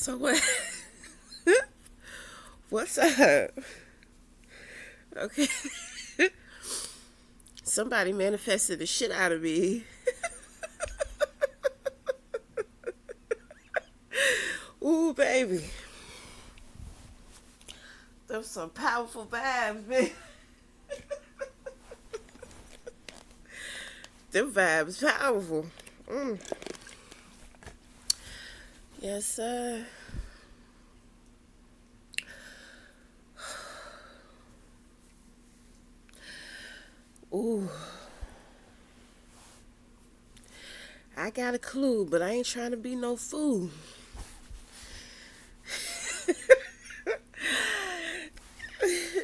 So what? What's up? Okay. Somebody manifested the shit out of me. Ooh, baby. Those some powerful vibes, man. Them vibes powerful. Mm. Yes, sir. Ooh. I got a clue, but I ain't trying to be no fool.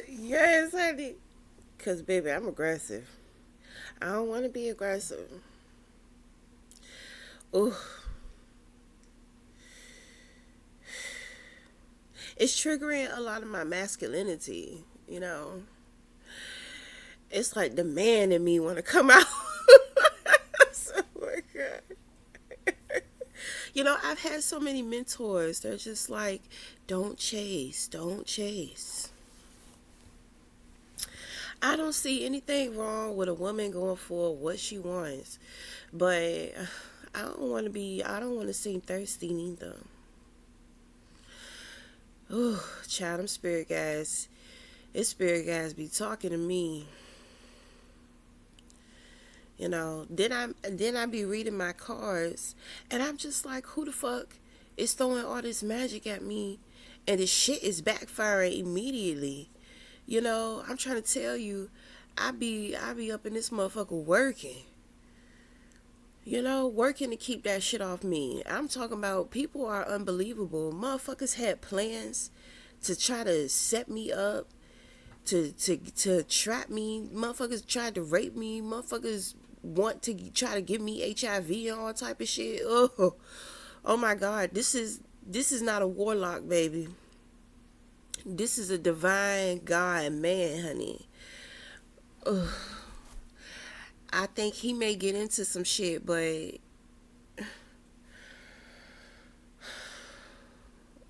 Yes, honey. Cause baby, I'm aggressive. I don't want to be aggressive. Ooh. It's triggering a lot of my masculinity, you know. It's like the man in me want to come out. Oh my god. You know, I've had so many mentors. They're just like, don't chase, don't chase. I don't see anything wrong with a woman going for what she wants, but I don't want to seem thirsty neither. Ooh, child, them spirit guys. This spirit guys be talking to me. You know, then I be reading my cards, and I'm just like, who the fuck is throwing all this magic at me, and this shit is backfiring immediately. You know, I'm trying to tell you, I be up in this motherfucker working. You know, working to keep that shit off me. I'm talking about people are unbelievable. Motherfuckers had plans to try to set me up, to trap me. Motherfuckers tried to rape me. Motherfuckers want to try to give me HIV and all type of shit. Oh my God, this is not a warlock, baby. This is a divine God man, honey. Ugh. I think he may get into some shit, but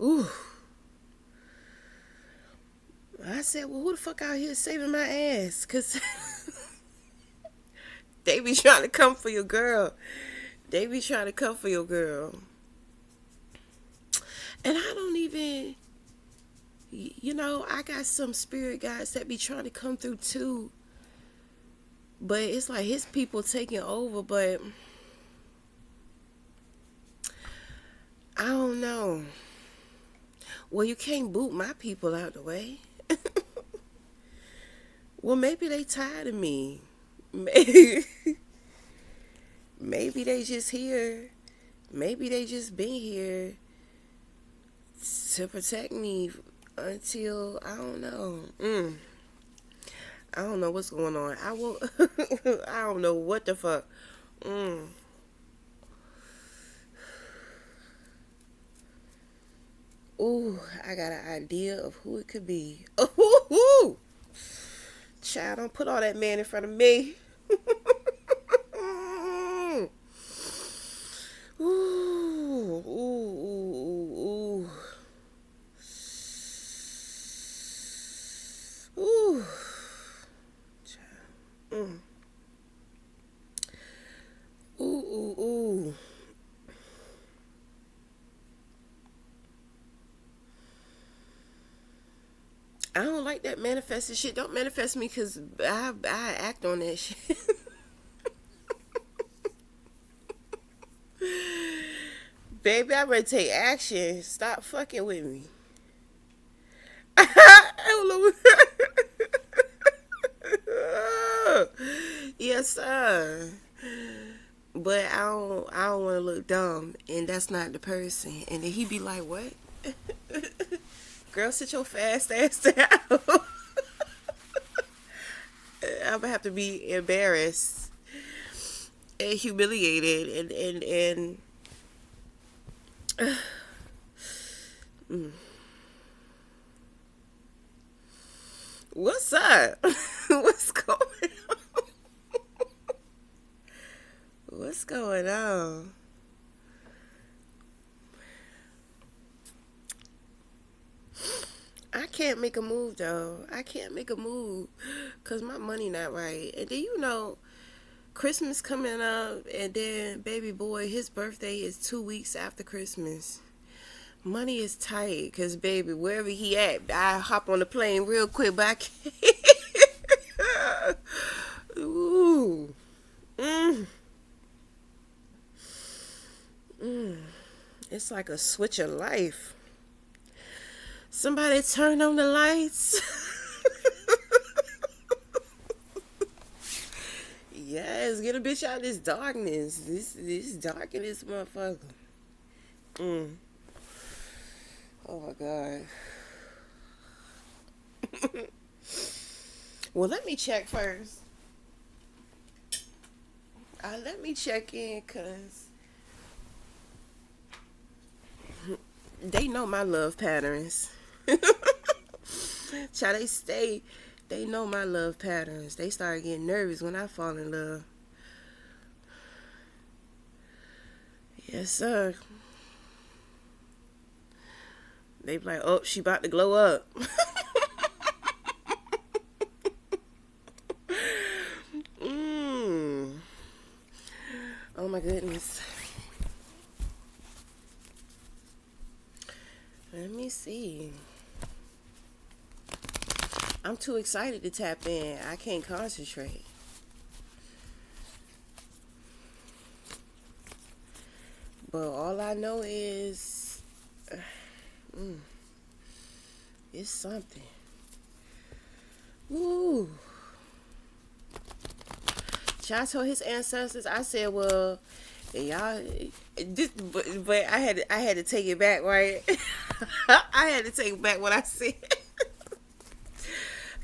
ooh, I said, well, who the fuck out here saving my ass? Cause they be trying to come for your girl. They be trying to come for your girl. And I don't even, you know, I got some spirit guides that be trying to come through too. But it's like his people taking over. But I don't know. Well, you can't boot my people out the way. Well, maybe they tired of me. Maybe, maybe they just here. Maybe they just been here to protect me until I don't know. I don't know what's going on. I will. I don't know what the fuck. Mm. Ooh, I got an idea of who it could be. Ooh, child, don't put all that man in front of me. Ooh, ooh, ooh, ooh, ooh. Ooh. Mm. Ooh, ooh, ooh. I don't like that manifesting shit. Don't manifest me because I act on that shit. Baby, I'm ready to take action. Stop fucking with me. I don't know. Yes, sir. But I don't want to look dumb, and that's not the person. And then he be like, "What? Girl, sit your fast ass down." I'm gonna have to be embarrassed and humiliated, mm. What's up? What's going on? What's going on? can't make a move though. I can't make a move because my money not right. And then Christmas coming up, and then baby boy, his birthday is 2 weeks after Christmas. Money is tight because baby, wherever he at, I hop on the plane real quick, but I can't. Ooh. Mm. Mm. It's like a switch of life. Somebody turn on the lights. Yes, get a bitch out of this darkness. This dark in this motherfucker. Mm. Oh my god. Well, let me check first. Let me check in, cause they know my love patterns. Child, they know my love patterns. They start getting nervous when I fall in love. Yes, sir. They be like, oh, she about to glow up. Mm. Oh my goodness. Let me see. I'm too excited to tap in. I can't concentrate. But all I know is it's something. Woo. I told his ancestors, I said, well, y'all, but I had to take it back, right? I had to take back what I said.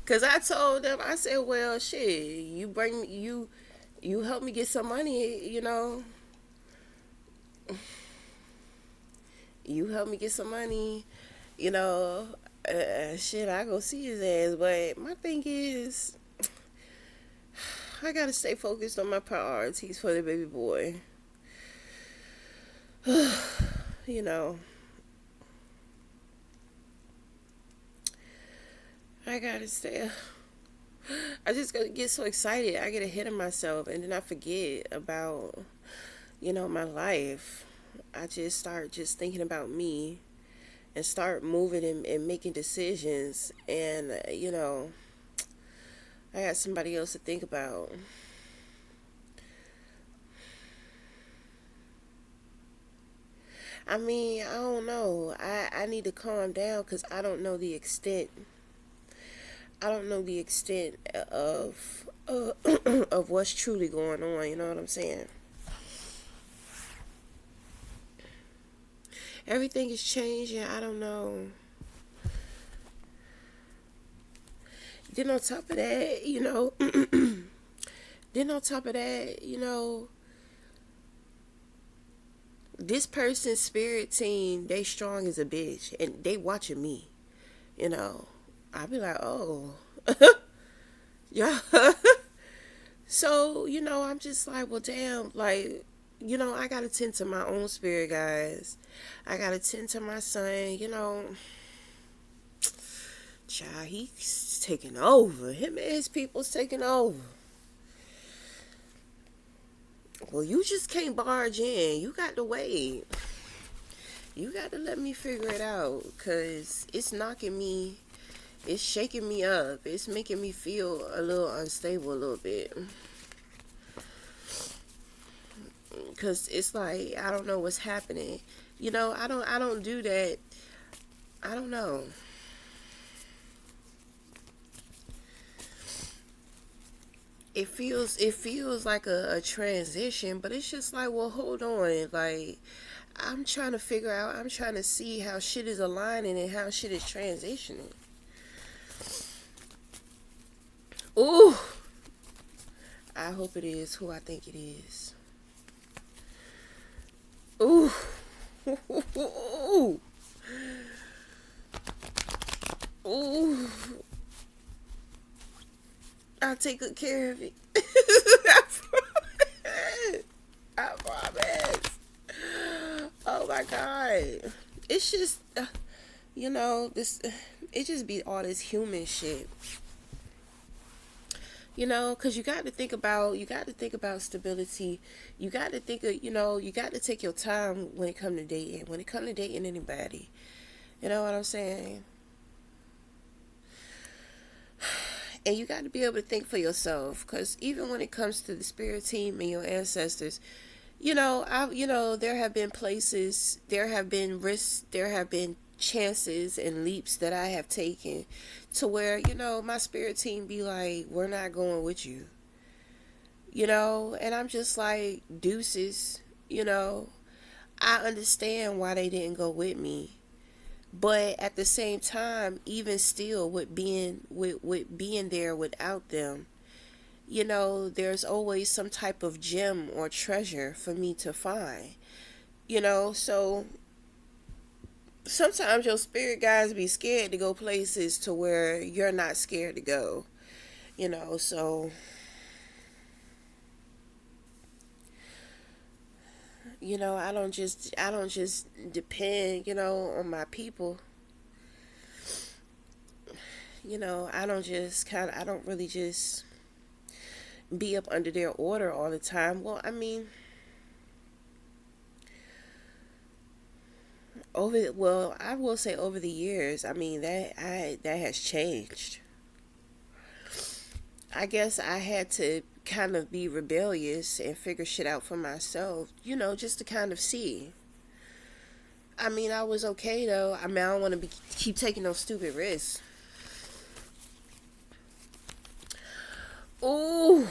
Cause I told them, I said, well, shit, you help me get some money, you help me get some money, shit, I go see his ass. But my thing is, I gotta stay focused on my priorities for the baby boy. I gotta stay. I just gotta get so excited. I get ahead of myself, and then I forget about, my life. I just start just thinking about me and start moving and making decisions. And, I got somebody else to think about. I mean, I don't know. I need to calm down because I don't know the extent. I don't know the extent of of what's truly going on. You know what I'm saying? Everything is changing. I don't know. Then on top of that, this person's spirit team, they strong as a bitch, and they watching me. I be like, oh, yeah. So, I'm just like, well, damn, like, I gotta tend to my own spirit, guys. I gotta tend to my son, Child, he's taking over. Him and his people's taking over. Well, you just can't barge in. You got to wait. You got to let me figure it out, because it's knocking me. It's shaking me up. It's making me feel a little unstable a little bit. Because it's like, I don't know what's happening. I don't do that. I don't know. It feels like a transition, but it's just like, well, hold on. Like, I'm trying to figure out, I'm trying to see how shit is aligning and how shit is transitioning. Ooh. I hope it is who I think it is. Ooh. Ooh. Ooh. I'll take good care of it. I promise. Oh my God. It's just, This it just be all this human shit. Because you got to think about stability. You got to think of, you got to take your time when it come to dating. When it come to dating anybody, you know what I'm saying? And you got to be able to think for yourself. Because even when it comes to the spirit team and your ancestors, there have been places, there have been risks, there have been chances and leaps that I have taken to where, my spirit team be like, we're not going with you, and I'm just like, deuces, I understand why they didn't go with me. But at the same time, even still, with being there without them, there's always some type of gem or treasure for me to find. So sometimes your spirit guides be scared to go places to where you're not scared to go. So I don't just depend, on my people. I don't really just be up under their order all the time. Well, I mean, I will say over the years, I mean that has changed. I guess I had to kind of be rebellious and figure shit out for myself, just to kind of see. I mean, I was okay though. I mean, I don't want to be keep taking those stupid risks. Ooh,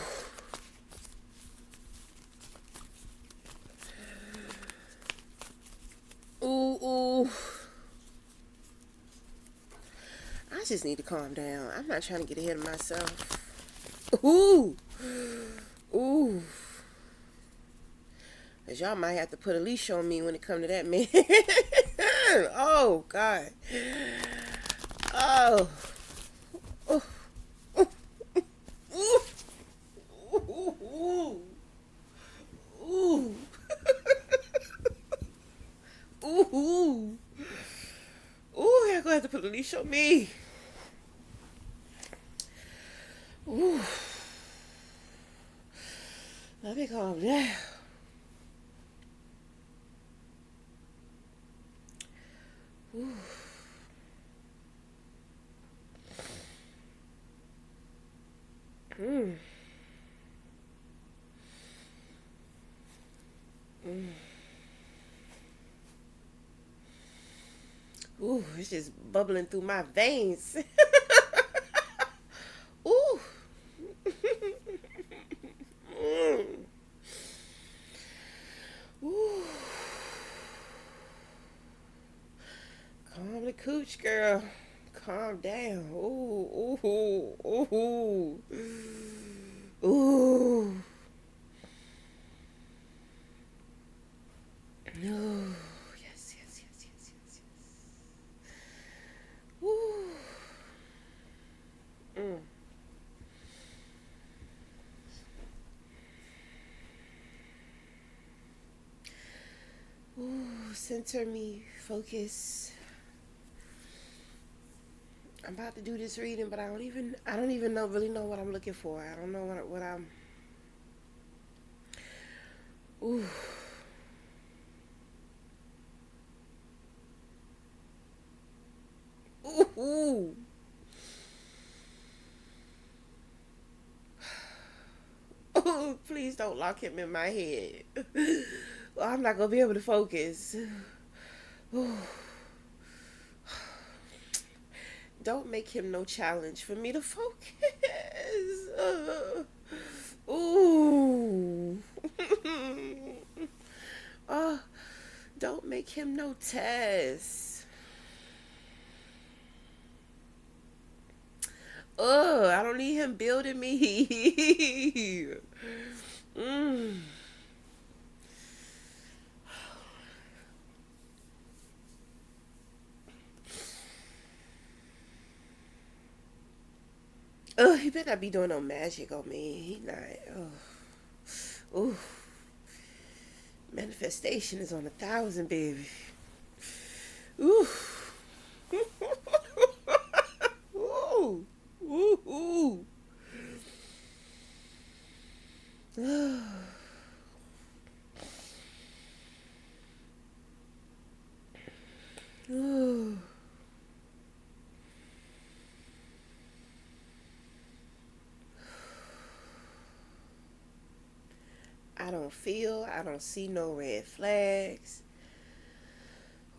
ooh, ooh. I just need to calm down. I'm not trying to get ahead of myself. Ooh, ooh. Cause y'all might have to put a leash on me when it come to that man. Oh God. Oh. Ooh, ooh, ooh, ooh, ooh, ooh, ooh. Ooh, y'all gonna have to put a leash on me. Ooh. Let me calm down. Ooh. Mm. Mm. Ooh, it's just bubbling through my veins. Ooh. Mm. Ooh. Calm the cooch, girl. Calm down. Ooh, ooh, ooh, ooh. Ooh. Yes, yes, yes, yes, yes, yes. Ooh. Mm. Ooh. Center me. Focus. I'm about to do this reading, but I don't even really know what I'm looking for. I don't know what I'm. Ooh. Ooh. Ooh. Oh, please don't lock him in my head. Well, I'm not gonna be able to focus. Ooh. Don't make him no challenge for me to focus. Ooh. Oh, don't make him no test. Oh, I don't need him building me. Mm. Oh, he better not be doing no magic on me. He not. Oh, ooh. Manifestation is on 1,000, baby. Ooh. I don't see no red flags.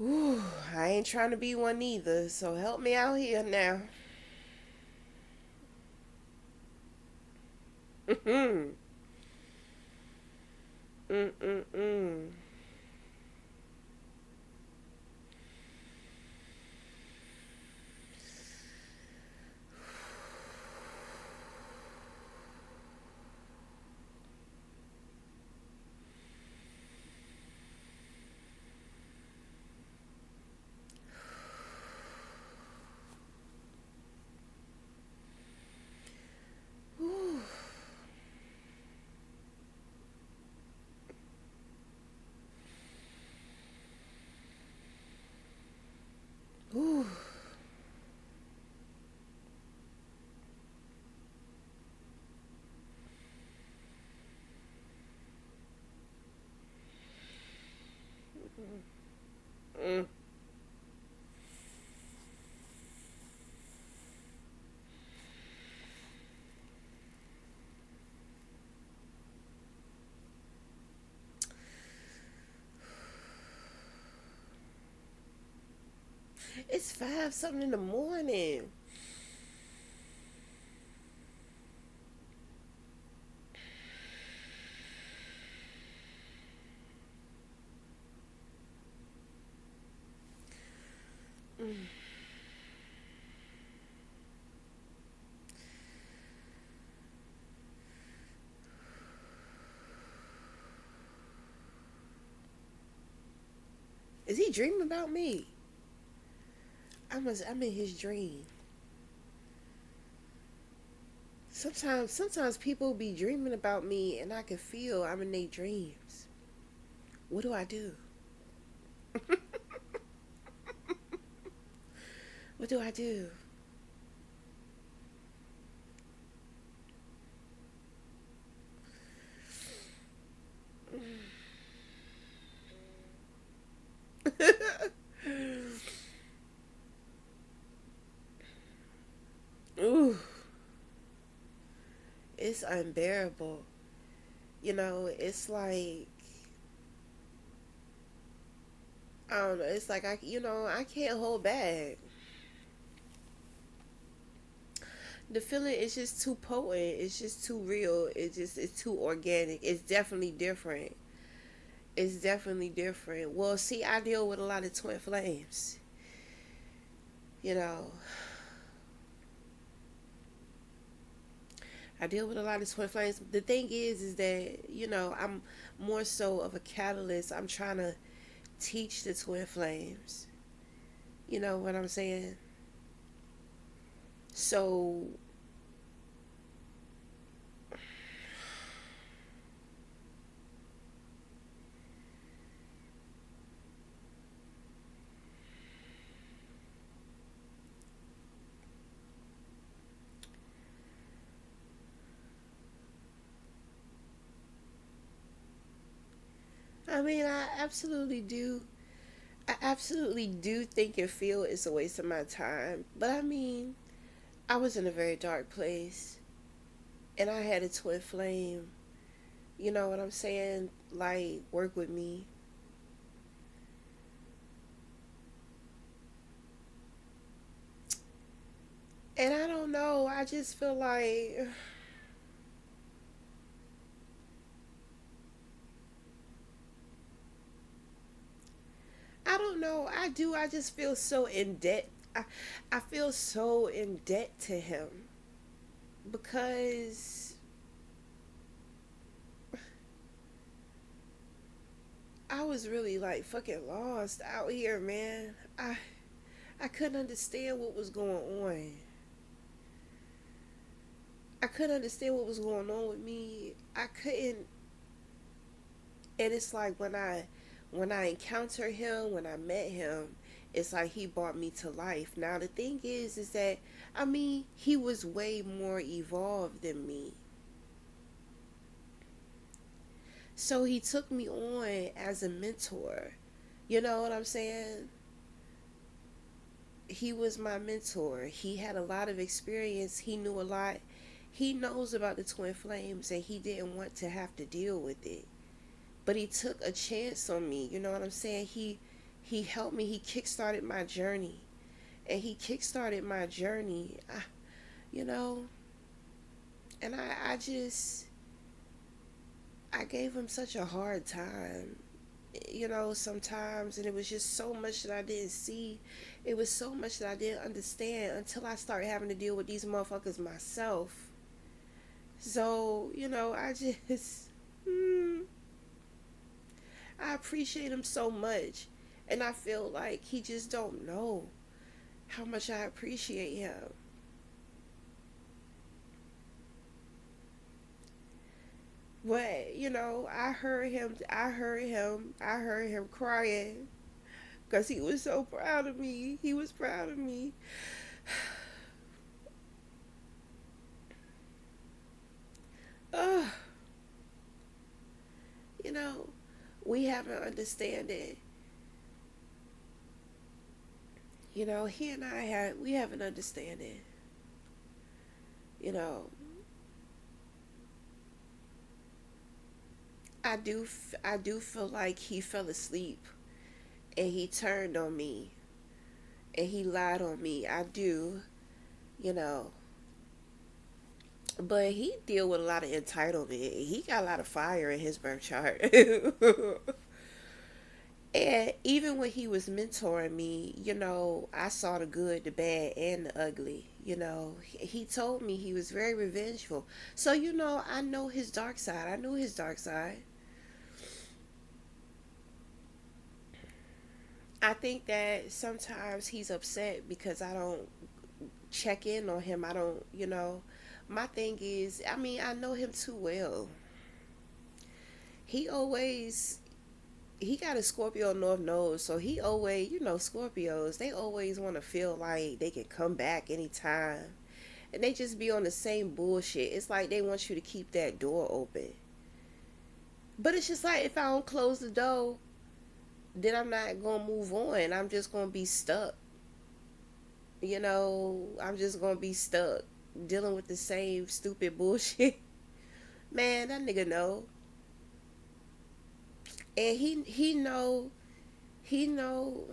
Ooh, I ain't trying to be one either, so help me out here now. Mm-mm. Mm-mm-mm. Ooh. Ooh. Mm. It's 5 something in the morning. Mm. Is he dreaming about me? I'm in his dream. Sometimes people be dreaming about me and I can feel I'm in their dreams. What do I do? What do I do? Ooh, it's unbearable. It's like I don't know. It's like I can't hold back. The feeling is just too potent. It's just too real. It's too organic. It's definitely different. It's definitely different. Well, see, I deal with a lot of twin flames. You know, I deal with a lot of twin flames. The thing is that I'm more so of a catalyst. I'm trying to teach the twin flames. You know what I'm saying? So, I mean, I absolutely do think and feel it's a waste of my time. But I mean, I was in a very dark place and I had a twin flame. You know what I'm saying? Like, work with me. And I don't know. I just feel like, I don't know. I do. I just feel so in debt. I feel so in debt to him because I was really like fucking lost out here, man. I couldn't understand what was going on. I couldn't understand what was going on with me. I couldn't, and it's like when I encountered him, when I met him, it's like he brought me to life. Now the thing is that I mean he was way more evolved than me, so he took me on as a mentor. You know what I'm saying? He was my mentor. He had a lot of experience. He knew a lot. He knows about the twin flames, and he didn't want to have to deal with it. but he took a chance on me. You know what I'm saying? He helped me. He kickstarted my journey, and he kickstarted my journey. You know, and I just I gave him such a hard time. You know, sometimes, and it was just so much that I didn't see. It was so much that I didn't understand until I started having to deal with these motherfuckers myself. So, you know, mm, I appreciate him so much, and I feel like he just don't know how much I appreciate him. But you know, I heard him crying because he was so proud of me. He was proud of me. Ugh, you know, we have an understanding. You know, he and I had we have an understanding. You know, I do feel like he fell asleep and he turned on me and he lied on me. I do, you know, but he deal with a lot of entitlement. He got a lot of fire in his birth chart. And even when he was mentoring me, you know, I saw the good, the bad, and the ugly. You know, he told me he was very revengeful. So, you know, I know his dark side. I knew his dark side. I think that sometimes he's upset because I don't check in on him. I don't, you know. My thing is, I mean, I know him too well. He always he got a Scorpio North Node, so he always, you know, Scorpios, they always want to feel like they can come back anytime. And they just be on the same bullshit. It's like they want you to keep that door open. But it's just like if I don't close the door, then I'm not going to move on. I'm just going to be stuck. You know, I'm just going to be stuck dealing with the same stupid bullshit. Man, that nigga know. And he know he know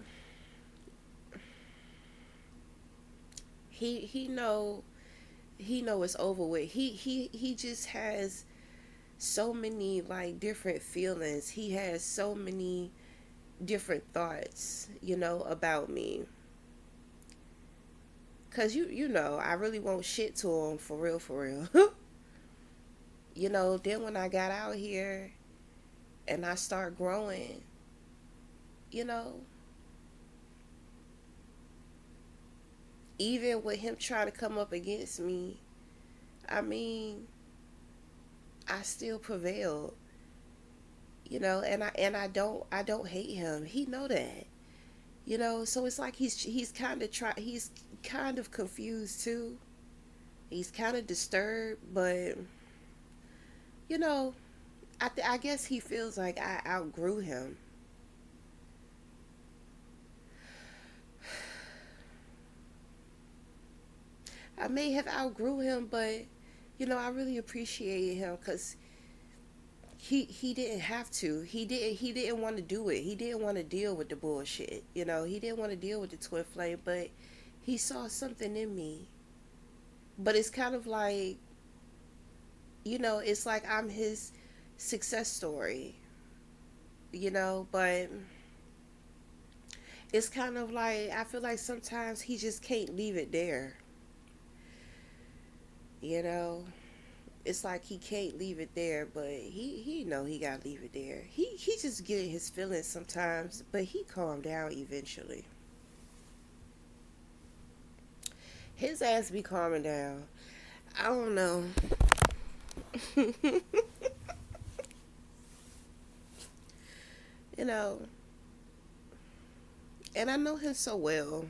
he know it's over with. He just has so many like different feelings. He has so many different thoughts, you know, about me. Cause you know, I really won't shit to him for real, for real. You know, then when I got out here and I start growing, you know, even with him trying to come up against me, I mean, I still prevailed. You know, and I don't hate him. He know that. You know, so it's like he's kind of confused too. He's kind of disturbed, but you know, I guess he feels like I outgrew him. I may have outgrew him, but you know, I really appreciated him because he didn't have to. He didn't want to do it. He didn't want to deal with the bullshit. You know, he didn't want to deal with the twin flame, but he saw something in me. But it's kind of like, you know, it's like I'm his success story, you know, but it's kind of like I feel like sometimes he just can't leave it there, you know. It's like he can't leave it there, but he know he gotta leave it there. He just get his feelings sometimes, but he calmed down eventually. His ass be calming down. I don't know. You know, and I know him so well.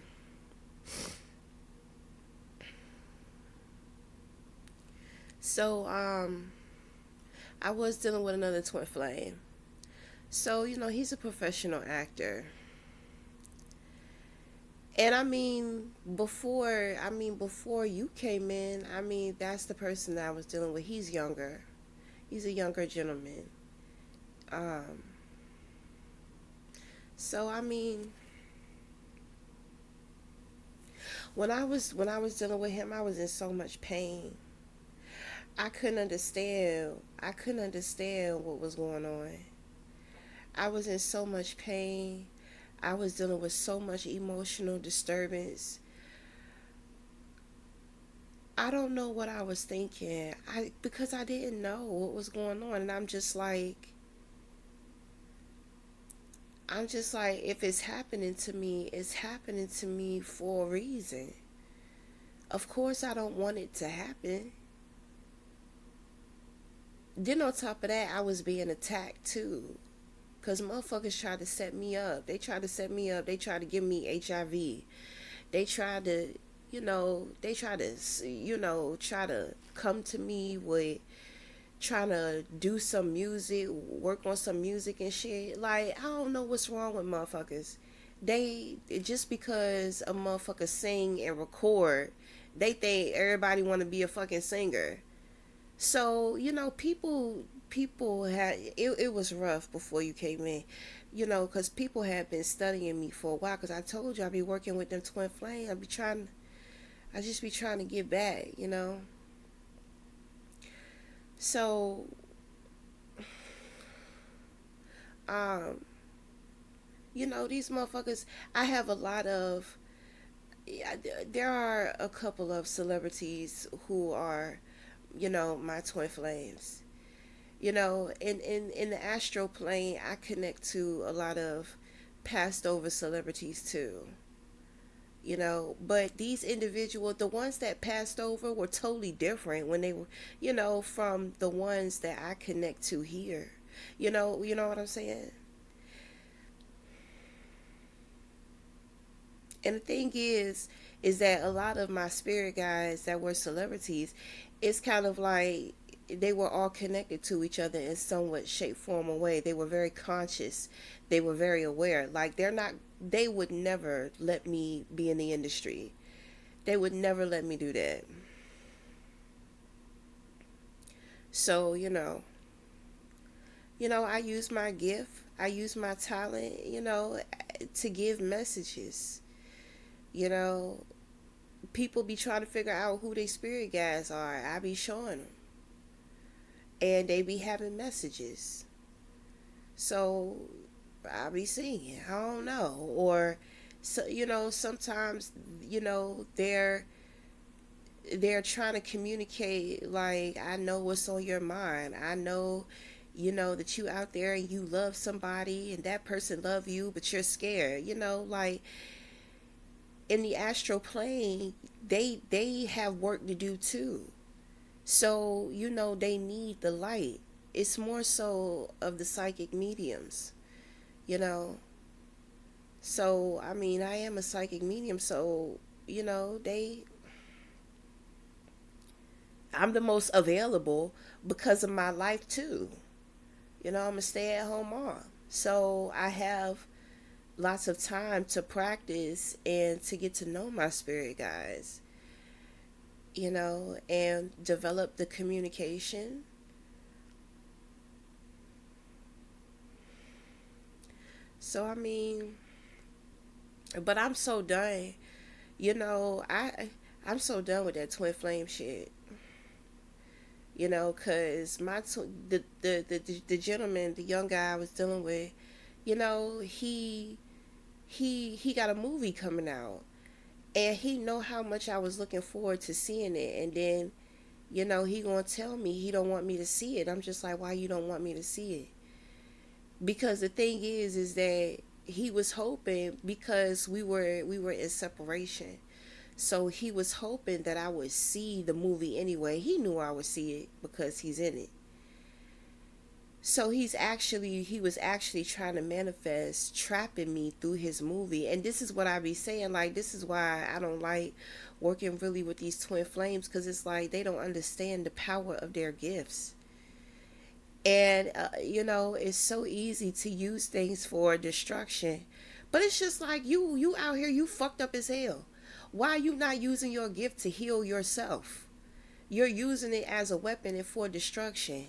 So I was dealing with another twin flame. So, you know, he's a professional actor. And before you came in, I mean, that's the person that I was dealing with. He's younger. He's a younger gentleman. Um, so I mean, when I was dealing with him, I was in so much pain. I couldn't understand. I couldn't understand what was going on. I was in so much pain. I was dealing with so much emotional disturbance. I don't know what I was thinking. I because I didn't know what was going on, and I'm just like if it's happening to me, it's happening to me for a reason. Of course I don't want it to happen. Then on top of that, I was being attacked too. Cause motherfuckers tried to set me up. They tried to set me up. They tried to give me HIV. They tried to, they tried to, try to come to me with trying to do some music, work on some music and shit. Like, I don't know what's wrong with motherfuckers. They, just because a motherfucker sing and record, they think everybody want to be a fucking singer. So, people had, it was rough before you came in, because people had been studying me for a while, because I told you I'd be working with them twin flame. I just be trying to get back. So, um, these motherfuckers, I have a lot of, yeah, there are a couple of celebrities who are, my twin flames. In the astral plane, I connect to a lot of passed over celebrities too. But these individuals, the ones that passed over, were totally different when they were, from the ones that I connect to here. You know what I'm saying? And the thing is that a lot of my spirit guides that were celebrities, it's kind of like they were all connected to each other in somewhat shape, form, or way. They were very conscious. They were very aware. Like they would never let me be in the industry. They would never let me do that. So, I use my gift. I use my talent, to give messages. You know, People be trying to figure out who they spirit guides are. I be showing them, and they be having messages. So I be singing. I don't know, or so sometimes they're trying to communicate like, I know what's on your mind. I know that you out there and you love somebody and that person love you, but you're scared. Like in the astral plane, they have work to do too. So, they need the light. It's more so of the psychic mediums, you know. So, I mean, I am a psychic medium, so, they I'm the most available because of my life too. I'm a stay-at-home mom. So, I have lots of time to practice and to get to know my spirit guides, and develop the communication. So I mean, but I'm so done. I'm so done with that twin flame shit. Cause the gentleman, the young guy I was dealing with, he got a movie coming out, and he know how much I was looking forward to seeing it, and then he gonna tell me he don't want me to see it. I'm just like, why you don't want me to see it? Because the thing is that he was hoping, because we were in separation, so he was hoping that I would see the movie anyway. He knew I would see it because he's in it. So he was actually trying to manifest trapping me through his movie. And this is what I be saying, like, this is why I don't like working really with these twin flames, because it's like they don't understand the power of their gifts. And it's so easy to use things for destruction, but it's just like, you out here, you fucked up as hell. Why are you not using your gift to heal yourself? You're using it as a weapon and for destruction.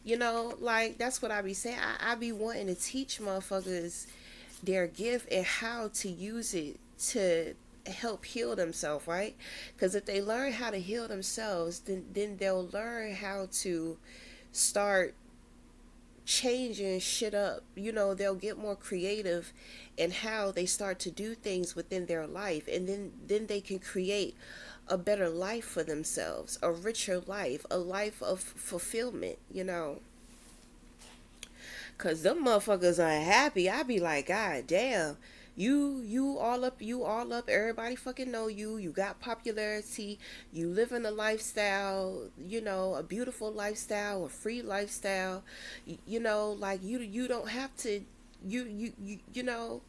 You know, like that's what I be saying. I be wanting to teach motherfuckers their gift and how to use it to help heal themselves, right? Because if they learn how to heal themselves, then they'll learn how to start changing shit up. You know, they'll get more creative in how they start to do things within their life, and then they can create a better life for themselves, a richer life, a life of fulfillment, you know. Cause them motherfuckers unhappy. I be like, God damn, you all up. Everybody fucking know you. You got popularity. You live in a lifestyle, you know, a beautiful lifestyle, a free lifestyle. You know, like you don't have to. You know,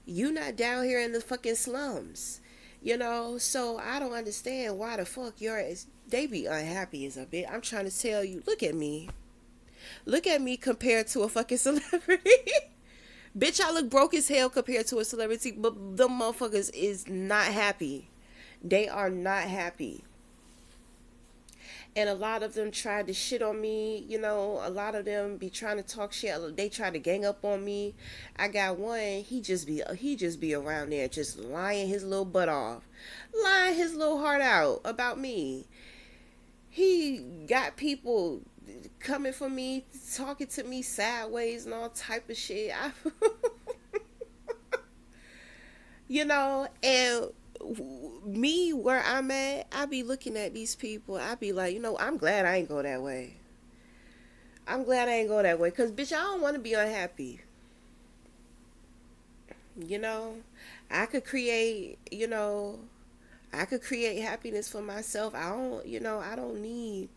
you not down here in the fucking slums. You know, so I don't understand why the fuck they be unhappy as a bit. I'm trying to tell you, look at me. Look at me compared to a fucking celebrity. Bitch, I look broke as hell compared to a celebrity, but the motherfuckers is not happy. They are not happy. And a lot of them tried to shit on me, you know, a lot of them be trying to talk shit. They try to gang up on me. I got one, he just be around there just lying his little butt off. Lying his little heart out about me. He got people coming for me, talking to me sideways and all type of shit. You know, and me where I'm at, I be looking at these people. I be like, you know, I'm glad I ain't go that way. I'm glad I ain't go that way, cause bitch, I don't want to be unhappy. You know, I could create, you know, I could create happiness for myself. I don't, you know, I don't need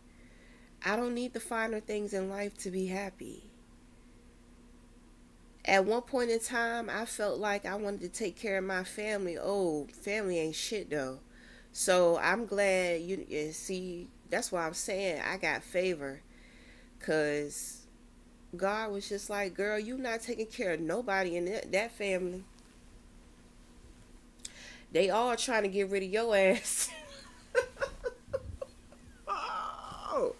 the finer things in life to be happy. At one point in time, I felt like I wanted to take care of my family. Oh, family ain't shit though. So I'm glad you see. That's why I'm saying I got favor, cause God was just like, girl, you not taking care of nobody in that family. They all trying to get rid of your ass. Oh,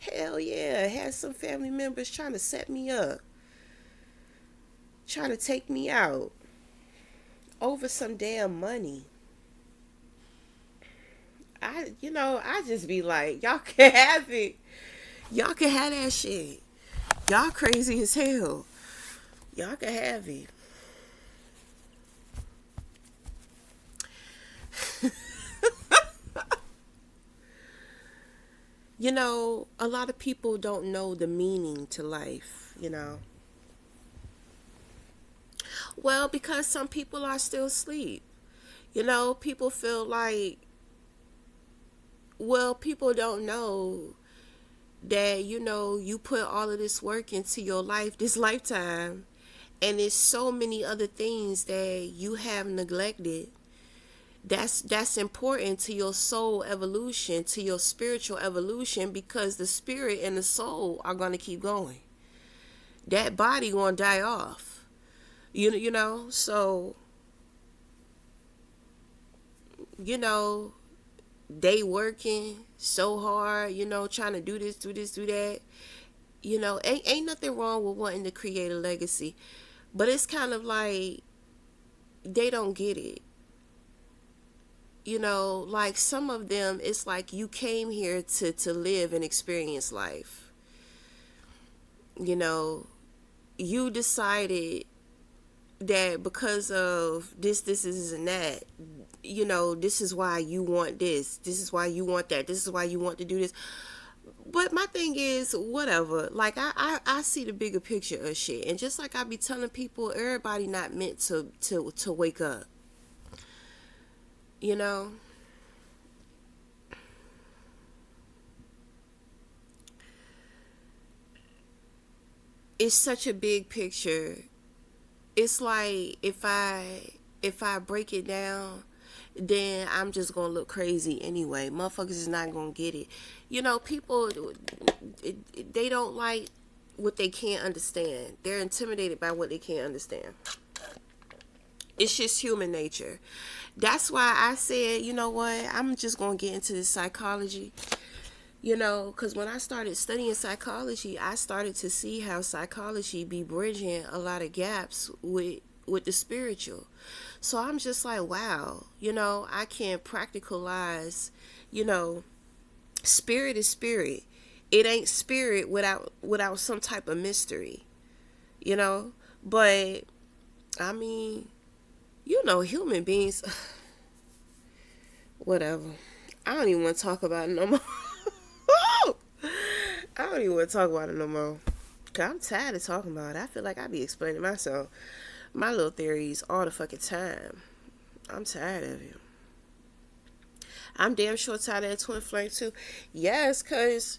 hell yeah! I had some family members trying to set me up, trying to take me out over some damn money. I just be like, y'all can have it. Y'all can have that shit. Y'all crazy as hell. Y'all can have it. You know, a lot of people don't know the meaning to life, you know. Well, because some people are still asleep. You know, people feel like, well, people don't know that, you know, you put all of this work into your life, this lifetime, and there's so many other things that you have neglected. That's important to your soul evolution, to your spiritual evolution, because the spirit and the soul are going to keep going. That body going to die off. You know, so you know, they working so hard, you know, trying to do this, do that. You know, ain't nothing wrong with wanting to create a legacy, but it's kind of like they don't get it. You know, like some of them, it's like you came here to live and experience life. You know, you decided that because of this, and that, you know, this is why you want this is why you want that, this is why you want to do this. But my thing is, whatever. Like, I see the bigger picture of shit. And just like I be telling people, everybody not meant to wake up. You know? It's such a big picture. It's like if I break it down, then I'm just gonna look crazy anyway. Motherfuckers is not gonna get it. You know, people, they don't like what they can't understand. They're intimidated by what they can't understand. It's just human nature. That's why I said, you know what? I'm just gonna get into this psychology, You know, because when I started studying psychology, I started to see how psychology be bridging a lot of gaps with the spiritual. So I'm just like, wow, you know, I can practicalize, you know, spirit is spirit. It ain't spirit without some type of mystery, you know? But I mean, you know, human beings whatever. I don't even want to talk about it no more. I don't even want to talk about it no more. Cause I'm tired of talking about it. I feel like I be explaining myself, my little theories all the fucking time. I'm tired of it. I'm damn sure tired of that twin flame too. Yes, cause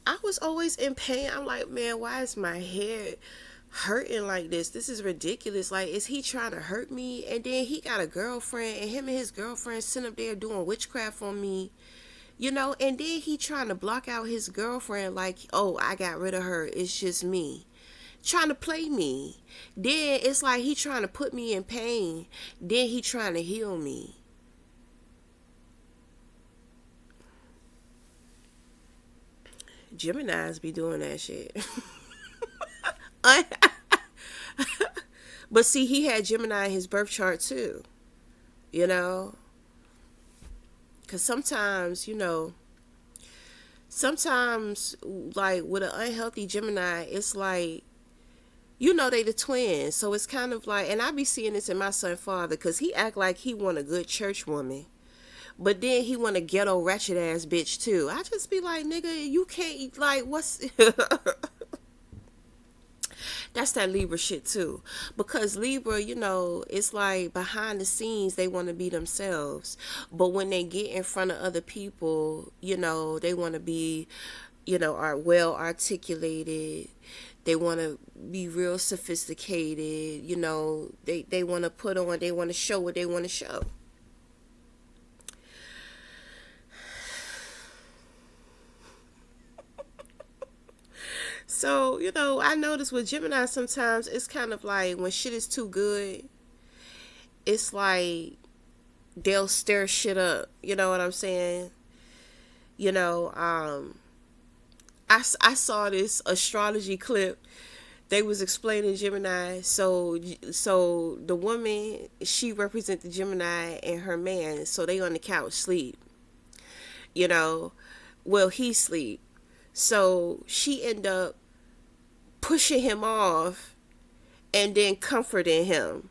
I was always in pain. I'm like, man, why is my hair hurting like this? This is ridiculous. Like, is he trying to hurt me? And then he got a girlfriend, and him and his girlfriend sitting up there doing witchcraft on me. You know, and then he trying to block out his girlfriend like, oh, I got rid of her. It's just me. Trying to play me. Then it's like he trying to put me in pain. Then he trying to heal me. Geminis be doing that shit. But see, he had Gemini in his birth chart too. You know? Because sometimes, you know, sometimes, like with an unhealthy Gemini, it's like, you know, they the twins. So it's kind of like, and I be seeing this in my son father, because he act like he want a good church woman. But then he want a ghetto ratchet ass bitch too. I just be like, nigga, you can't, like, what's that's that Libra shit too. Because Libra, you know, it's like behind the scenes they want to be themselves. But when they get in front of other people, you know, they want to be, you know, are well articulated. They want to be real sophisticated. You know, they want to put on, they want to show what they want to show. So, you know, I notice with Gemini sometimes it's kind of like when shit is too good, it's like they'll stir shit up. You know what I'm saying? You know, I saw this astrology clip. They was explaining Gemini. So the woman, she represent the Gemini and her man. So they on the couch sleep. You know, well he sleep. So she end up pushing him off and then comforting him.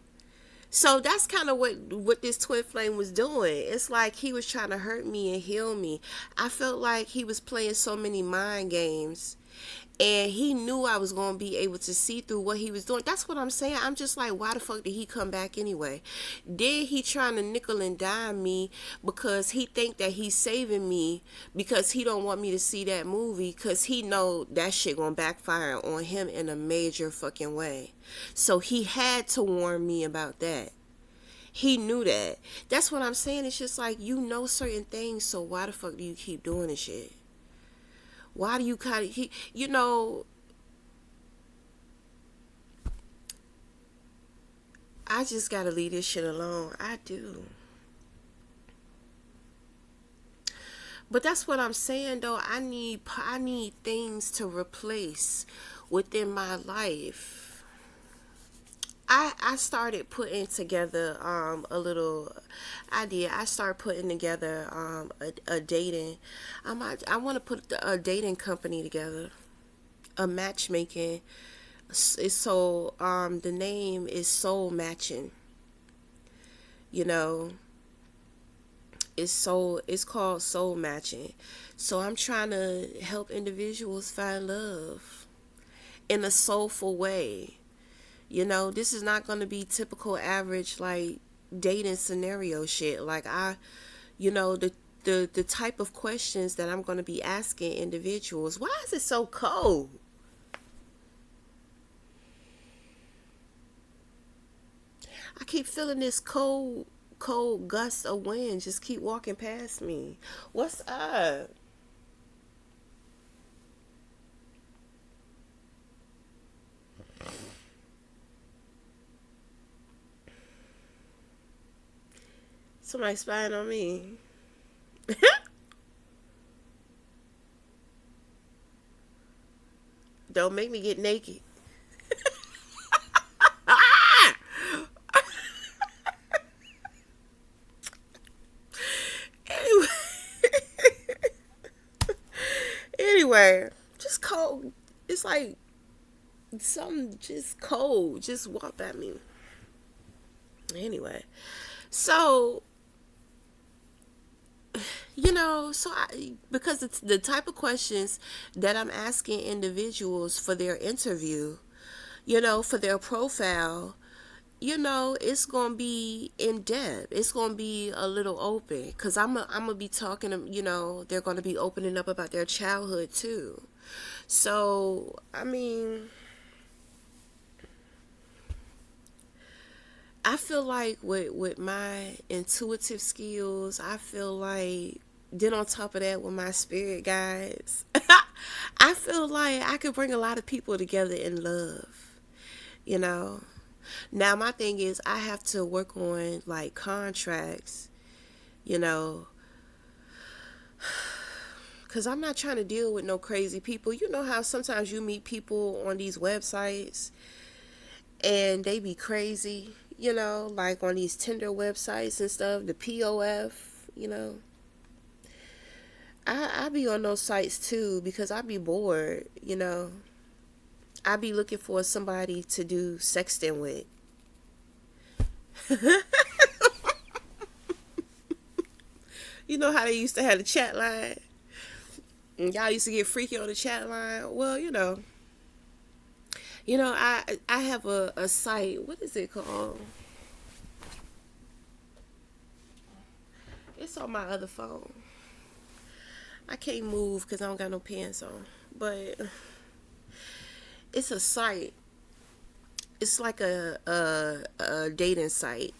So that's kind of what this twin flame was doing. It's like he was trying to hurt me and heal me. I felt like he was playing so many mind games, and he knew I was going to be able to see through what he was doing. That's what I'm saying. I'm just like, why the fuck did he come back anyway? Then he trying to nickel and dime me because he think that he's saving me because he don't want me to see that movie because he know that shit gonna backfire on him in a major fucking way. So he had to warn me about that. He knew that. That's what I'm saying. It's just like, you know certain things, so why the fuck do you keep doing this shit? Why do you kind of, you know, I just gotta leave this shit alone. I do. But that's what I'm saying though. I need things to replace within my life. I started putting together a little idea. I started putting together a dating. I want to put a dating company together, a matchmaking. It's so the name is Soul Matching. You know, it's called Soul Matching. So I'm trying to help individuals find love in a soulful way. You know, this is not going to be typical average like dating scenario shit. Like you know, the type of questions that I'm going to be asking individuals. Why is it so cold? I keep feeling this cold gust of wind just keep walking past me. What's up? Somebody spying on me. Don't make me get naked. Anyway, anyway, just cold. It's like something just cold just walked at me. Anyway, so because it's the type of questions that I'm asking individuals for their interview, for their profile, it's gonna be in depth. It's gonna be a little open because I'm gonna be talking to, they're gonna be opening up about their childhood too. So, I mean, I feel like with my intuitive skills, I feel like then on top of that with my spirit guides, I feel like I could bring a lot of people together in love, you know. Now my thing is I have to work on like contracts, you know, cuz I'm not trying to deal with no crazy people. You know how sometimes you meet people on these websites and they be crazy, like on these Tinder websites and stuff, the POF, I be on those sites too because I be bored. I be looking for somebody to do sexting with. You know how they used to have the chat line? And y'all used to get freaky on the chat line. Well, I have a site. What is it called? It's on my other phone. I can't move because I don't got no pants on. But it's a site. It's like a dating site.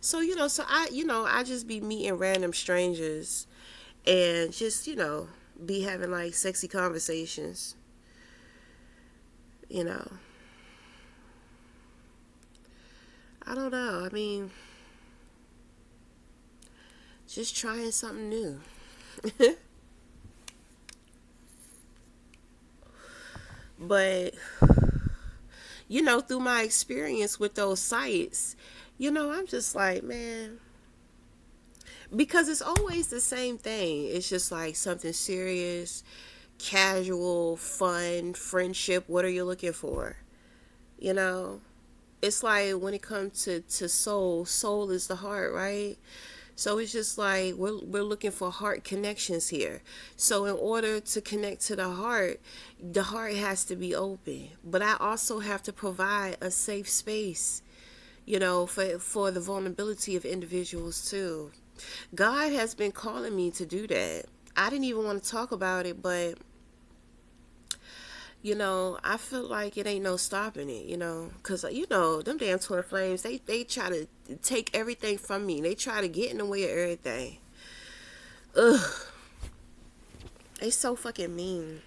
So I just be meeting random strangers and just be having like sexy conversations. You know, I don't know. I mean, just trying something new. But through my experience with those sites, I'm just like, man, because it's always the same thing. It's just like something serious, casual, fun, friendship. What are you looking for? You know, it's like when it comes to soul is the heart, right? So it's just like we're looking for heart connections here. So in order to connect to the heart has to be open. But I also have to provide a safe space, for the vulnerability of individuals too. God has been calling me to do that. I didn't even want to talk about it, but I feel like it ain't no stopping it, because, them damn Twin Flames, they try to take everything from me. They try to get in the way of everything. Ugh. They so fucking mean.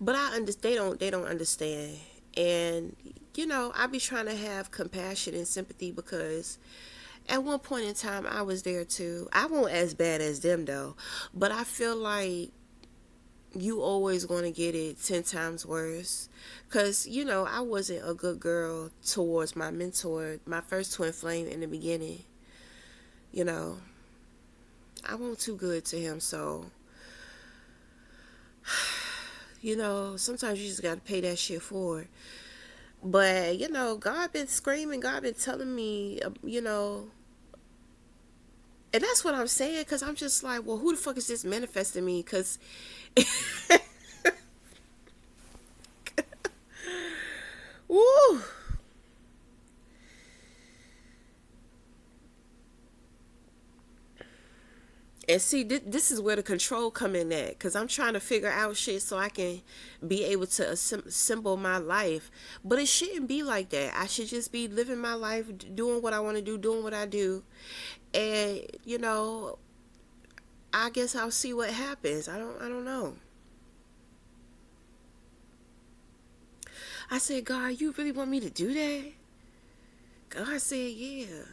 But they don't understand. And, I be trying to have compassion and sympathy because at one point in time I was there too. I won't as bad as them though, but I feel like you always going to get it 10 times worse because I wasn't a good girl towards my mentor, my first twin flame in the beginning. you know I wasn't too good to him, so sometimes you just got to pay that shit forward. But God been screaming, God been telling me, and that's what I'm saying, because I'm just like, well, who the fuck is this manifesting me? Because woo. And see, this is where the control come in at, because I'm trying to figure out shit so I can be able to assemble my life. But it shouldn't be like that. I should just be living my life, doing what I want to do, doing what I do. And, I guess I'll see what happens. I don't know. I said, God, you really want me to do that? God said, yeah.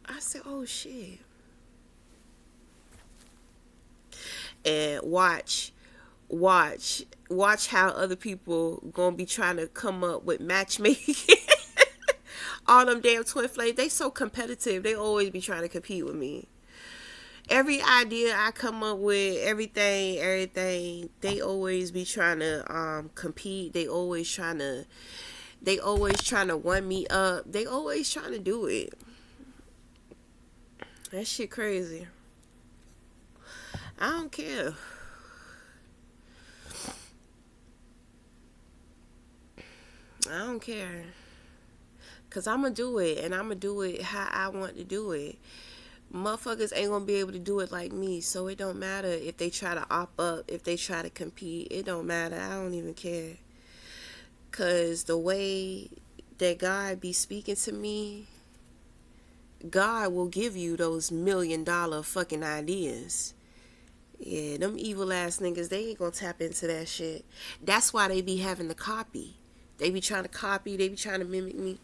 I said, oh shit. and watch how other people gonna be trying to come up with matchmaking. All them damn twin flames, they so competitive. They always be trying to compete with me. Every idea I come up with, everything, they always be trying to compete. They always trying to one me up. They always trying to do it. That shit crazy. I don't care. I don't care. Cause I'ma do it, and I'ma do it how I want to do it. Motherfuckers ain't gonna be able to do it like me, so it don't matter if they try to op up, if they try to compete. It don't matter. I don't even care. Cause the way that God be speaking to me, God will give you those $1,000,000 fucking ideas. Yeah, them evil ass niggas, they ain't gonna tap into that shit. That's why they be having to copy. They be trying to copy, they be trying to mimic me.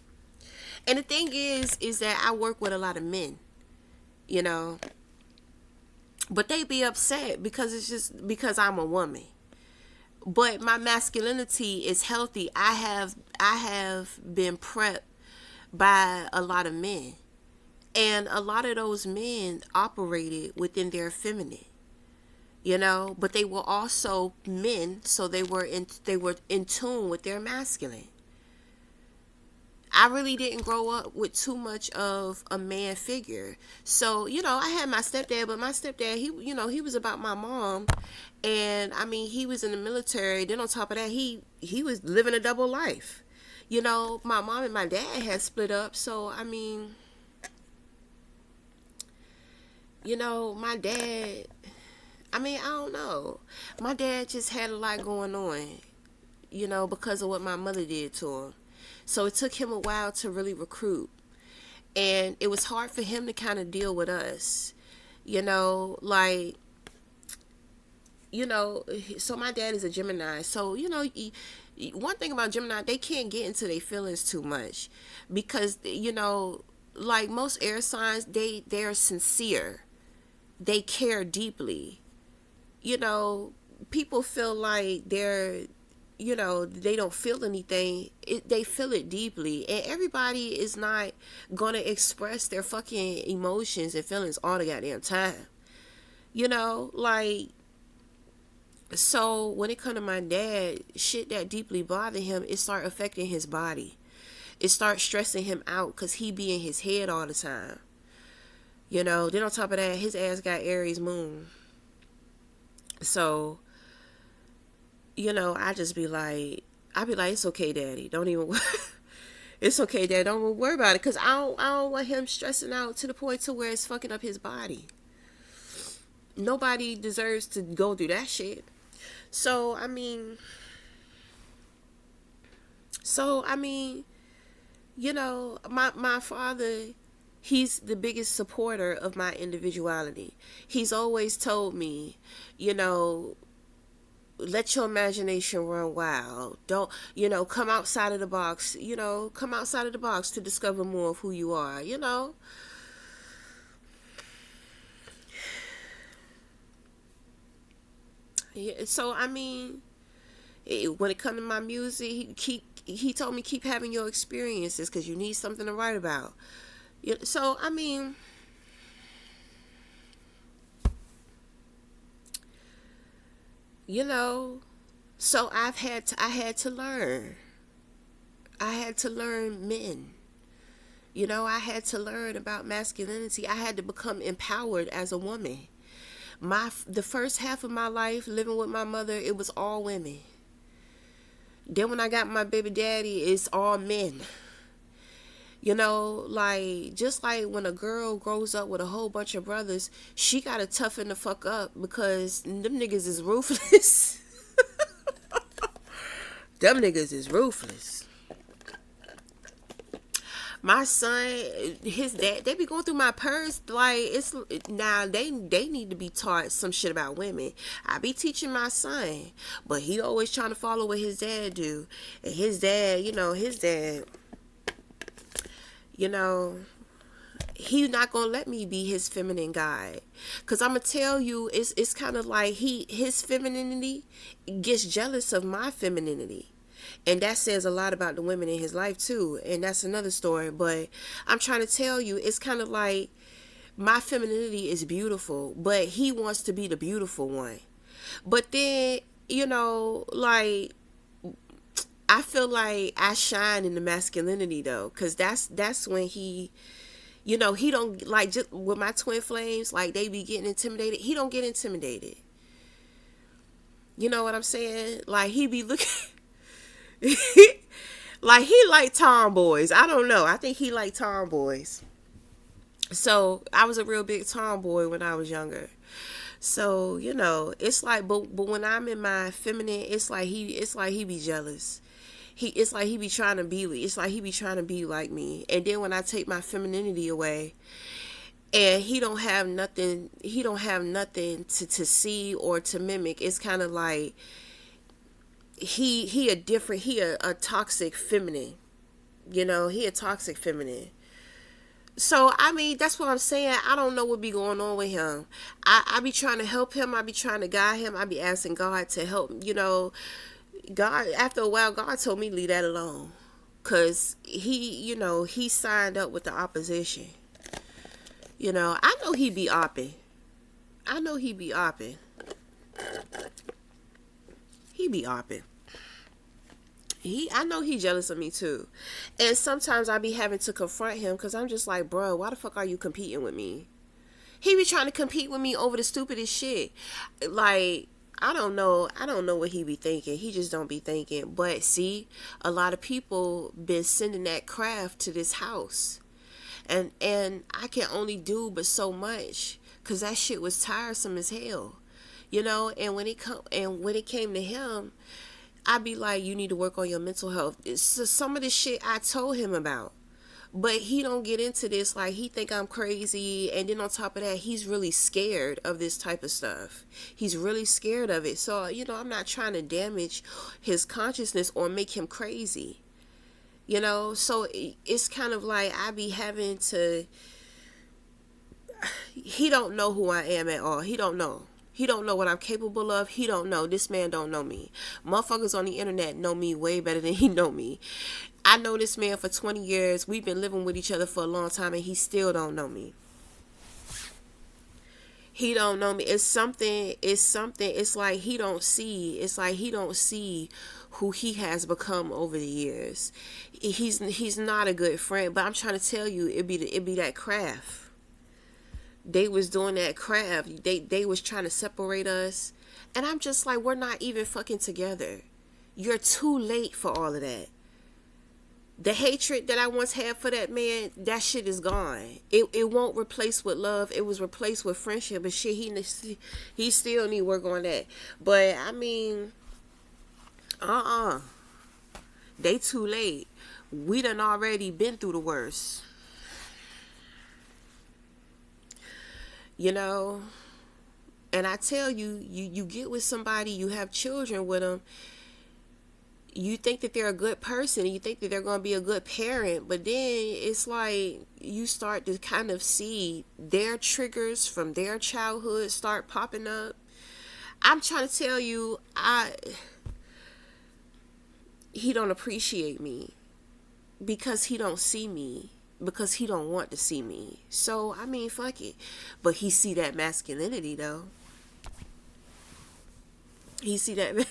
And the thing is that I work with a lot of men, you know. But they be upset because it's just because I'm a woman. But my masculinity is healthy. I have been prepped by a lot of men. And a lot of those men operated within their feminine, you know, but they were also men, so they were in tune with their masculine. I really didn't grow up with too much of a man figure. So, you know, I had my stepdad, but my stepdad, he was about my mom. And I mean, he was in the military. Then on top of that, he was living a double life. You know, my mom and my dad had split up. So, I mean, you know, my dad, I mean, I don't know. My dad just had a lot going on, you know, because of what my mother did to him. So it took him a while to really recruit. And it was hard for him to kind of deal with us. You know, like, you know, so my dad is a Gemini. So, you know, one thing about Gemini, they can't get into their feelings too much. Because, you know, like most air signs, they're sincere. They care deeply. You know, people feel like they're, you know, they don't feel anything. They feel it deeply. And everybody is not going to express their fucking emotions and feelings all the goddamn time. You know, like, so when it come to my dad, shit that deeply bothered him, it start affecting his body. It starts stressing him out because he be in his head all the time. You know, then on top of that, his ass got Aries moon. So, you know, I be like, it's okay, daddy. Don't even, it's okay, dad. Don't even worry about it. Because I don't want him stressing out to the point to where it's fucking up his body. Nobody deserves to go through that shit. So, I mean, you know, my father, he's the biggest supporter of my individuality. He's always told me, you know, let your imagination run wild. Don't, you know, come outside of the box, you know, come outside of the box to discover more of who you are, you know. Yeah, so, I mean, when it comes to my music, he told me keep having your experiences because you need something to write about. So, I mean, you know, so I had to learn. I had to learn men. You know, I had to learn about masculinity. I had to become empowered as a woman. The first half of my life living with my mother, it was all women. Then when I got my baby daddy, it's all men. You know, like, just like when a girl grows up with a whole bunch of brothers, she gotta toughen the fuck up because them niggas is ruthless. Them niggas is ruthless. My son, his dad, they be going through my purse like it's now they need to be taught some shit about women. I be teaching my son, but he always trying to follow what his dad do. And his dad, you know, He's not gonna let me be his feminine guide, because I'm gonna tell you, it's kind of like his femininity gets jealous of my femininity, and that says a lot about the women in his life too, and that's another story. But I'm trying to tell you, it's kind of like my femininity is beautiful, but he wants to be the beautiful one. But then, like, I feel like I shine in the masculinity though, because that's when he don't, like, just with my twin flames, like, they be getting intimidated. He don't get intimidated. You know what I'm saying? Like, he be looking like he like tomboys. I don't know. I think he like tomboys. So I was a real big tomboy when I was younger. So, it's like, but when I'm in my feminine, it's like he be jealous. It's like he be trying to be, it's like he be trying to be like me. And then when I take my femininity away, and he don't have nothing to see or to mimic, it's kind of like he a toxic feminine. He a toxic feminine. So, I mean, that's what I'm saying. I don't know what be going on with him. I be trying to help him. I be trying to guide him. I be asking God to help. God, after a while, God told me leave that alone. Because he signed up with the opposition. I know he be opping. I know he be opping. He be opping. I know he jealous of me too. And sometimes I be having to confront him, because I'm just like, bro, why the fuck are you competing with me? He be trying to compete with me over the stupidest shit. Like, I don't know what he be thinking. He just don't be thinking. But see, a lot of people been sending that craft to this house. And I can only do but so much, because that shit was tiresome as hell. And when it came to him, I'd be like, you need to work on your mental health. So some of the shit I told him about. But he don't get into this, like, he think I'm crazy, and then on top of that, he's really scared of this type of stuff. He's really scared of it. So, I'm not trying to damage his consciousness or make him crazy. So it's kind of like I be having to, he don't know who I am at all. He don't know. He don't know what I'm capable of. He don't know. This man don't know me. Motherfuckers on the internet know me way better than he know me. I know this man for 20 years. We've been living with each other for a long time, and he still don't know me. He don't know me. It's like he don't see who he has become over the years. He's not a good friend, but I'm trying to tell you, it be that craft. They was doing that craft. They was trying to separate us. And I'm just like, we're not even fucking together. You're too late for all of that. The hatred that I once had for that man, that shit is gone. It won't replace with love. It was replaced with friendship. But shit, he still need work on that. But I mean, they too late. We done already been through the worst. And I tell you, you get with somebody, you have children with them, you think that they're a good person, you think that they're going to be a good parent, but then it's like you start to kind of see their triggers from their childhood start popping up. I'm trying to tell you, he don't appreciate me because he don't see me, because he don't want to see me. So, I mean, fuck it. But he see that masculinity, though. He see that,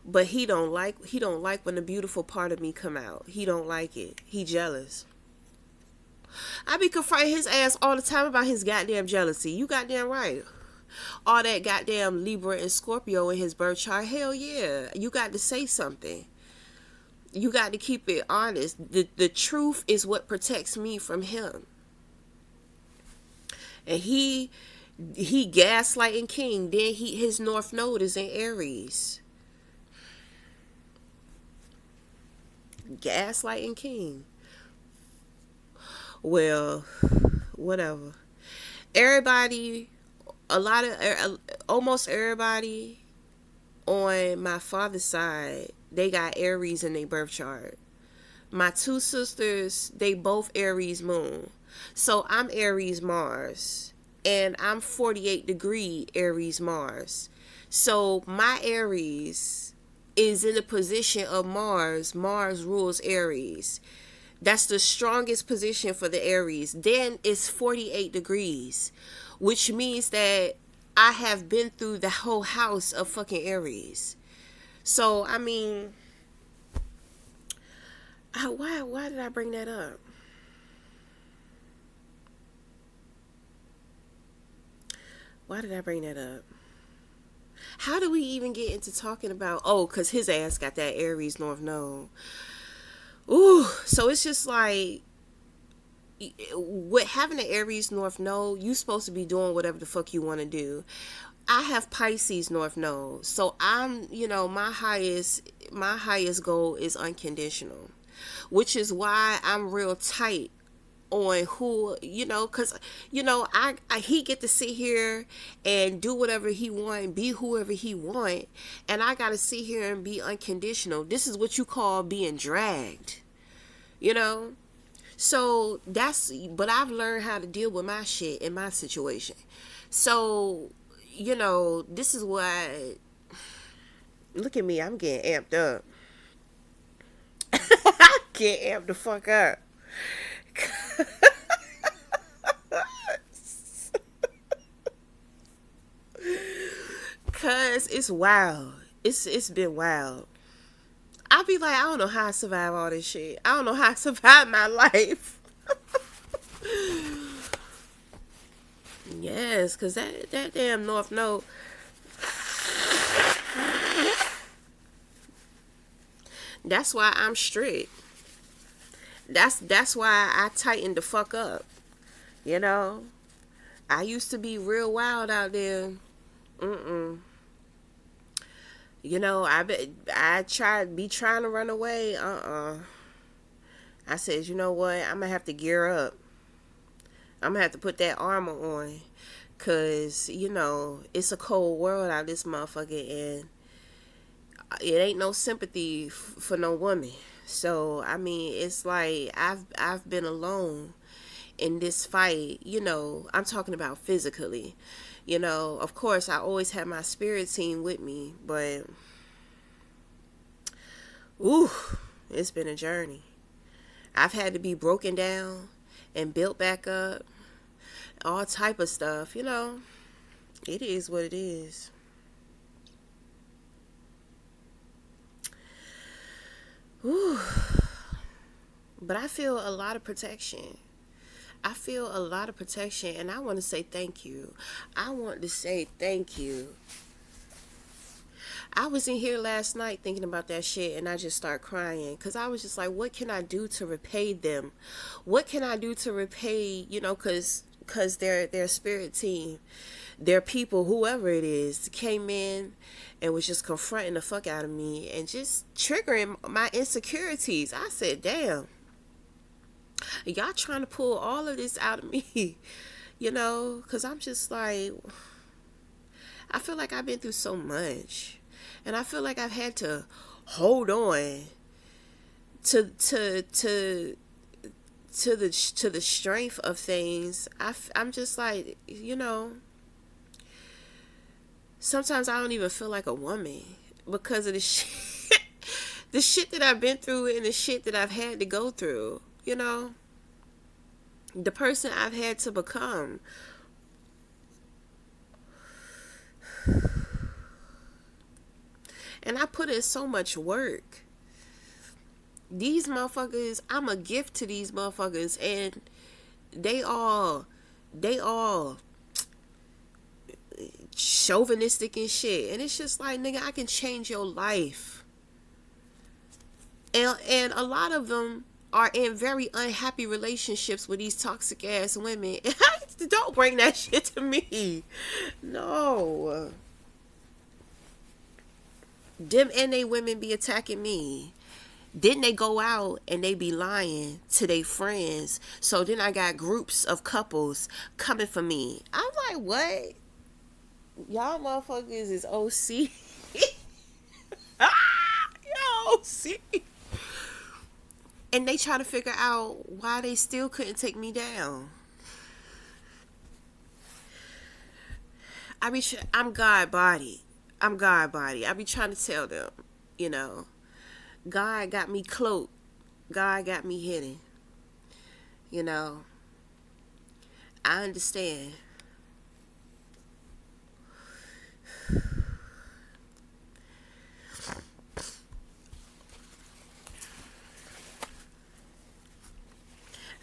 But he don't like when the beautiful part of me come out. He don't like it. He jealous. I be confronting his ass all the time about his goddamn jealousy. You goddamn right. All that goddamn Libra and Scorpio in his birth chart. Hell yeah. You got to say something. You got to keep it honest. The truth is what protects me from him. And he gaslighting king. Then his north node is in Aries. Gaslighting king. Well, whatever. Everybody, almost everybody on my father's side, they got Aries in their birth chart. My two sisters, they both Aries moon. So I'm Aries Mars. And I'm 48-degree Aries Mars. So my Aries is in the position of Mars. Mars rules Aries. That's the strongest position for the Aries. Then it's 48 degrees, which means that I have been through the whole house of fucking Aries. So, I mean, why did I bring that up? Why did I bring that up? How do we even get into talking about, oh, because his ass got that Aries North Node. Ooh, so it's just like, with having an Aries North Node, you supposed to be doing whatever the fuck you want to do. I have Pisces North Node, so I'm, my highest goal is unconditional, which is why I'm real tight on who, because he get to sit here and do whatever he want, be whoever he want, and I gotta sit here and be unconditional. This is what you call being dragged, you know. So but I've learned how to deal with my shit in my situation. So, this is why, look at me, I'm getting amped up. Get amped the fuck up. Cause it's wild. It's been wild. I'll be like, I don't know how I survive all this shit. I don't know how I survive my life. Yes, cause that damn North Node. That's why I'm strict. That's why I tightened the fuck up. You know, I used to be real wild out there. Mm-mm. I trying to run away. I said, you know what? I'm gonna have to gear up. I'm gonna have to put that armor on, cause it's a cold world out this motherfucker, and it ain't no sympathy for no woman. So I mean, it's like I've been alone in this fight. I'm talking about physically. Of course, I always had my spirit team with me, but ooh, it's been a journey. I've had to be broken down and built back up, all type of stuff. It is what it is. Ooh. But I feel a lot of protection. I feel a lot of protection, and I want to say thank you. I want to say thank you. I was in here last night thinking about that shit, and I just started crying because I was just like, what can I do to repay them? What can I do to repay, because their spirit team, their people, whoever it is, came in and was just confronting the fuck out of me and just triggering my insecurities. I said, damn. Y'all trying to pull all of this out of me, because I'm just like, I feel like I've been through so much, and I feel like I've had to hold on to the strength of things. I'm just like, sometimes I don't even feel like a woman because of the shit, the shit that I've been through and the shit that I've had to go through. The person I've had to become. And I put in so much work. These motherfuckers, I'm a gift to these motherfuckers, and they all chauvinistic and shit. And it's just like, nigga, I can change your life. And a lot of them are in very unhappy relationships with these toxic ass women. Don't bring that shit to me. No. Them and they women be attacking me. Then they go out and they be lying to their friends. So then I got groups of couples coming for me. I'm like, what? Y'all motherfuckers is OC. Y'all OC. And they try to figure out why they still couldn't take me down. I'm God body. I'm God body. I be trying to tell them, you know, God got me cloaked. God got me hidden. You know, I understand.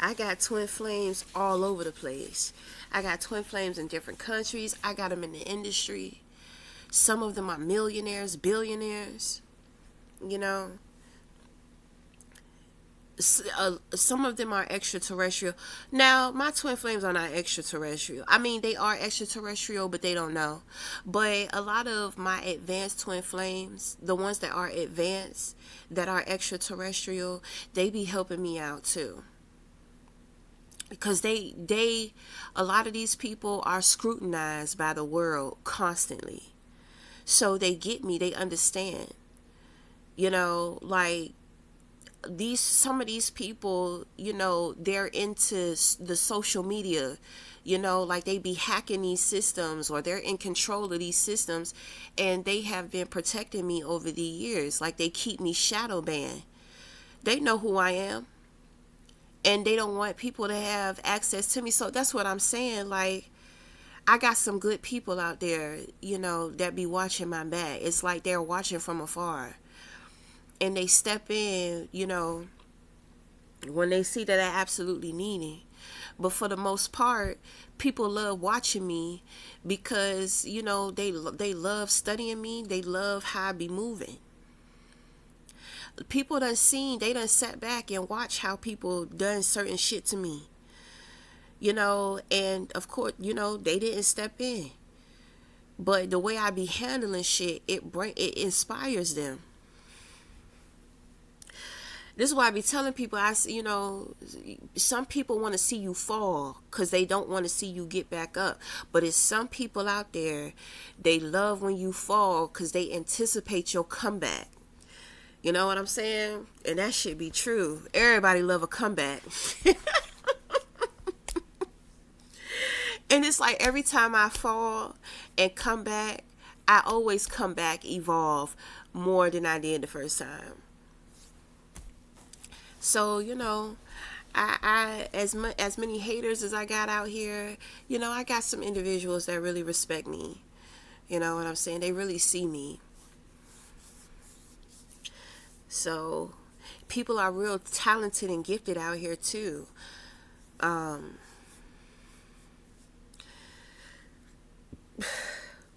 I got twin flames all over the place. I got twin flames in different countries. I got them in the industry. Some of them are millionaires, billionaires, you know. Some of them are extraterrestrial. Now, my twin flames are not extraterrestrial. I mean, they are extraterrestrial, but they don't know. But a lot of my advanced twin flames, the ones that are advanced, that are extraterrestrial, they be helping me out too. Because a lot of these people are scrutinized by the world constantly. So they get me, they understand. You know, like some of these people, you know, they're into the social media, you know, like they be hacking these systems, or they're in control of these systems, and they have been protecting me over the years. Like they keep me shadow banned. They know who I am, and they don't want people to have access to me. So that's what I'm saying. Like, I got some good people out there, you know, that be watching my back. It's like they're watching from afar, and they step in, you know, when they see that I absolutely need it. But for the most part, people love watching me because, you know, they love studying me. They love how I be moving. People they done sat back and watch how people done certain shit to me. You know, and of course, you know, they didn't step in. But the way I be handling shit, it inspires them. This is why I be telling people, you know, some people want to see you fall because they don't want to see you get back up. But it's some people out there, they love when you fall because they anticipate your comeback. You know what I'm saying? And that should be true. Everybody love a comeback. And it's like every time I fall and come back, I always come back evolve more than I did the first time. So, you know, as many haters as I got out here, you know, I got some individuals that really respect me. You know what I'm saying? They really see me. So, people are real talented and gifted out here too.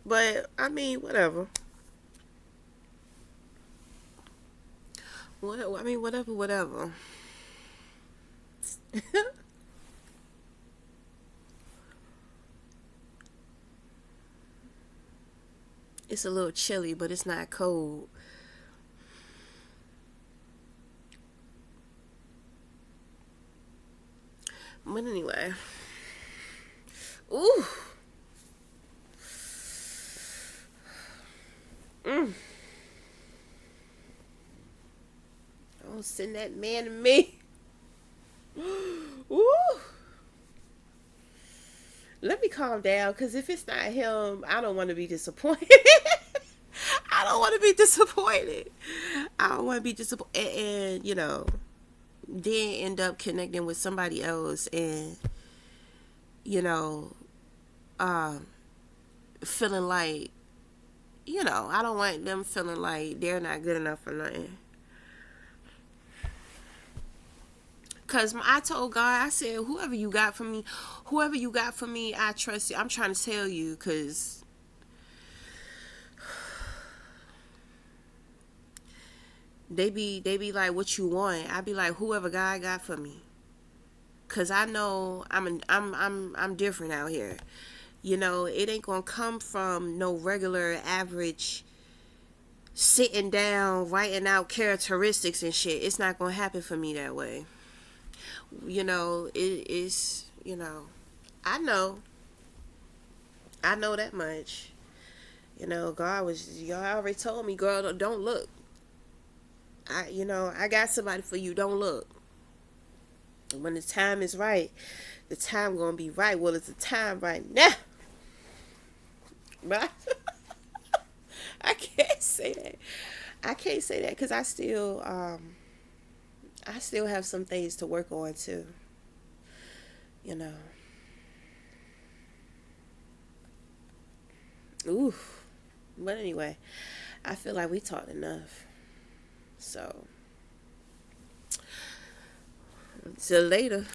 But I mean, whatever. I mean, whatever. It's a little chilly, but it's not cold. But anyway, ooh, don't send that man to me. Ooh. Let me calm down, because if it's not him, I don't want to be disappointed. I don't want to be disappointed. I don't want to be disappointed. And, you know, then end up connecting with somebody else and, you know, um, feeling like, you know, I don't want them feeling like they're not good enough for nothing. Because I told God, I said, whoever you got for me, I trust you. I'm trying to tell you, because they be like, what you want? I be like, whoever God got for me. Because I know I'm different out here. You know, it ain't going to come from no regular average sitting down, writing out characteristics and shit. It's not going to happen for me that way. You know, it is, you know, I know. I know that much. You know, y'all already told me, girl, don't look. You know, I got somebody for you, don't look. When the time is right, the time gonna be right. Well, it's the time right now. But I can't say that. I can't say that because I still have some things to work on too. You know. Ooh. But anyway, I feel like we talked enough. So, till later.